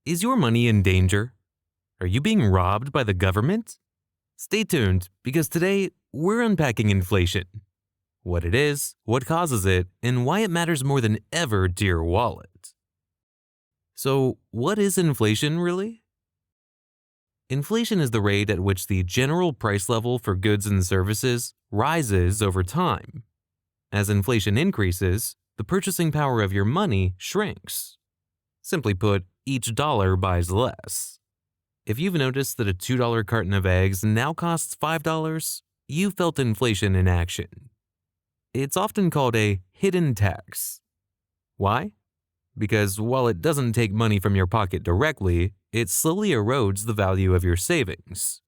Is your money in danger? Are you being robbed by the government? Stay tuned, because today we're unpacking inflation. What it is, what causes it, and why it matters more than ever to your wallet. So, what is inflation really? Inflation is the rate at which the general price level for goods and services rises over time. As inflation increases, the purchasing power of your money shrinks. Simply put, each dollar buys less. If you've noticed that a $2 carton of eggs now costs $5, you felt inflation in action. It's often called a hidden tax. Why? Because while it doesn't take money from your pocket directly, it slowly erodes the value of your savings.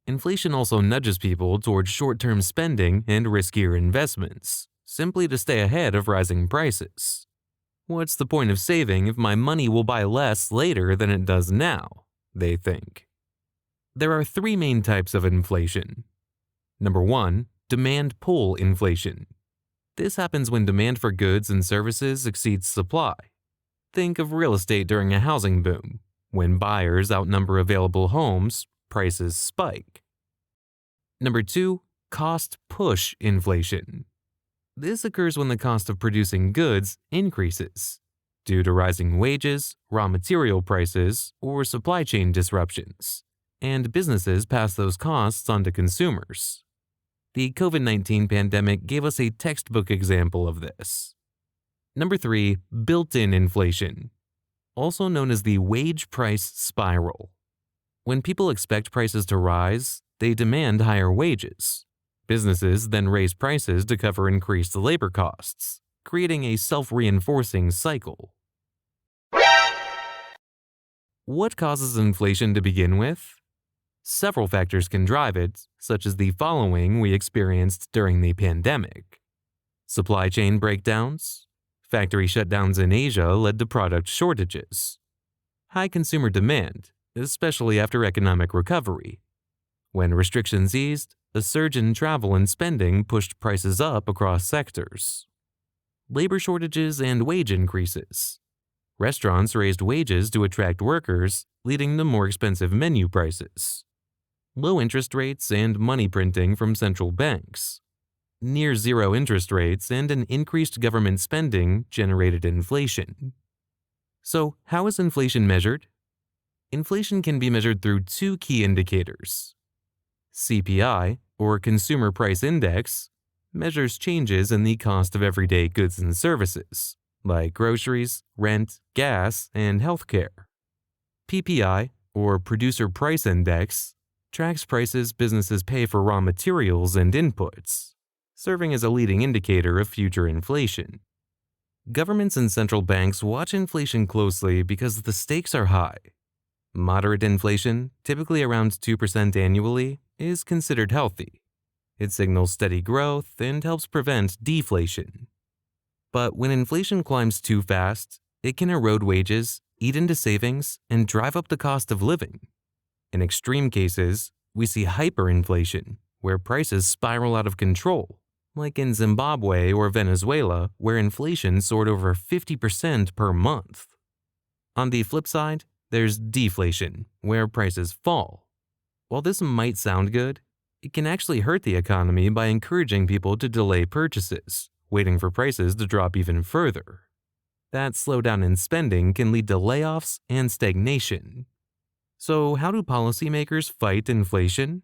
Inflation also nudges people towards short-term spending and riskier investments, simply to stay ahead of rising prices. What's the point of saving if my money will buy less later than it does now? They think. There are three main types of inflation. Number 1, demand pull inflation. This happens when demand for goods and services exceeds supply. Think of real estate during a housing boom. When buyers outnumber available homes, prices spike. Number 2, cost push inflation. This occurs when the cost of producing goods increases due to rising wages, raw material prices, or supply chain disruptions, and businesses pass those costs on to consumers. The COVID-19 pandemic gave us a textbook example of this. Number 3, built-in inflation, also known as the wage price spiral. When people expect prices to rise, they demand higher wages. Businesses then raise prices to cover increased labor costs, creating a self-reinforcing cycle. What causes inflation to begin with? Several factors can drive it, such as the following we experienced during the pandemic. Supply chain breakdowns. Factory shutdowns in Asia led to product shortages. High consumer demand, especially after economic recovery. When restrictions eased, a surge in travel and spending pushed prices up across sectors. Labor shortages and wage increases. Restaurants raised wages to attract workers, leading to more expensive menu prices. Low interest rates and money printing from central banks. Near zero interest rates and an increased government spending generated inflation. So, how is inflation measured? Inflation can be measured through two key indicators. CPI, or Consumer Price Index, measures changes in the cost of everyday goods and services, like groceries, rent, gas, and healthcare. PPI, or Producer Price Index, tracks prices businesses pay for raw materials and inputs, serving as a leading indicator of future inflation. Governments and central banks watch inflation closely because the stakes are high. Moderate inflation, typically around 2% annually, is considered healthy. It signals steady growth and helps prevent deflation. But when inflation climbs too fast, it can erode wages, eat into savings, and drive up the cost of living. In extreme cases, we see hyperinflation, where prices spiral out of control, like in Zimbabwe or Venezuela, where inflation soared over 50% per month. On the flip side, there's deflation, where prices fall. While this might sound good, it can actually hurt the economy by encouraging people to delay purchases, waiting for prices to drop even further. That slowdown in spending can lead to layoffs and stagnation. So, how do policymakers fight inflation?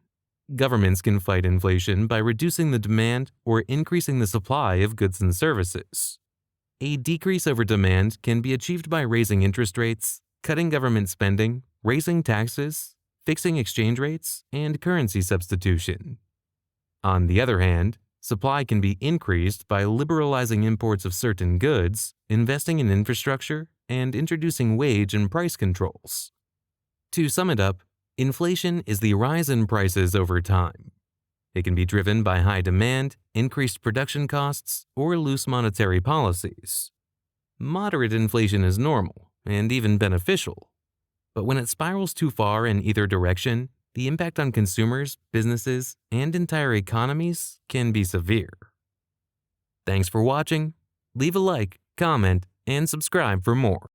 Governments can fight inflation by reducing the demand or increasing the supply of goods and services. A decrease over demand can be achieved by raising interest rates, cutting government spending, raising taxes, fixing exchange rates, and currency substitution. On the other hand, supply can be increased by liberalizing imports of certain goods, investing in infrastructure, and introducing wage and price controls. To sum it up, inflation is the rise in prices over time. It can be driven by high demand, increased production costs, or loose monetary policies. Moderate inflation is normal and even beneficial. But when it spirals too far in either direction, the impact on consumers, businesses, and entire economies can be severe. Thanks for watching. Leave a like, comment, and subscribe for more.